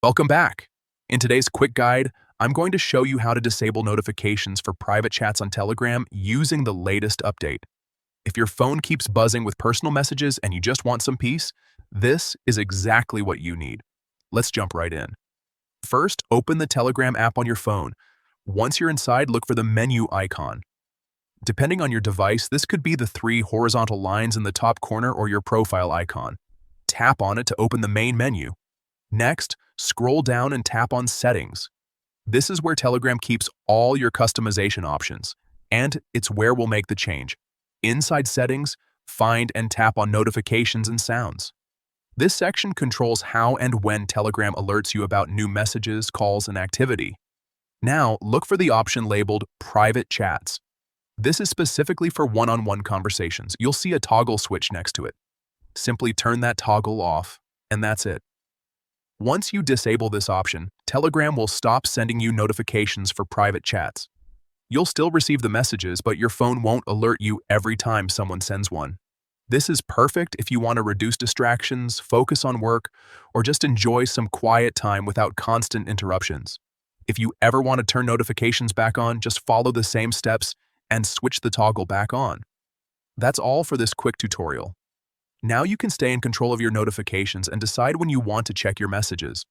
Welcome back. In today's quick guide, I'm going to show you how to disable notifications for private chats on Telegram using the latest update. If your phone keeps buzzing with personal messages and you just want some peace, this is exactly what you need. Let's jump right in. First, open the Telegram app on your phone. Once you're inside, look for the menu icon. Depending on your device, this could be the three horizontal lines in the top corner or your profile icon. Tap on it to open the main menu. Next, scroll down and tap on Settings. This is where Telegram keeps all your customization options, and it's where we'll make the change. Inside Settings, find and tap on Notifications and Sounds. This section controls how and when Telegram alerts you about new messages, calls, and activity. Now, look for the option labeled Private Chats. This is specifically for one-on-one conversations. You'll see a toggle switch next to it. Simply turn that toggle off, and that's it. Once you disable this option, Telegram will stop sending you notifications for private chats. You'll still receive the messages, but your phone won't alert you every time someone sends one. This is perfect if you want to reduce distractions, focus on work, or just enjoy some quiet time without constant interruptions. If you ever want to turn notifications back on, just follow the same steps and switch the toggle back on. That's all for this quick tutorial. Now you can stay in control of your notifications and decide when you want to check your messages.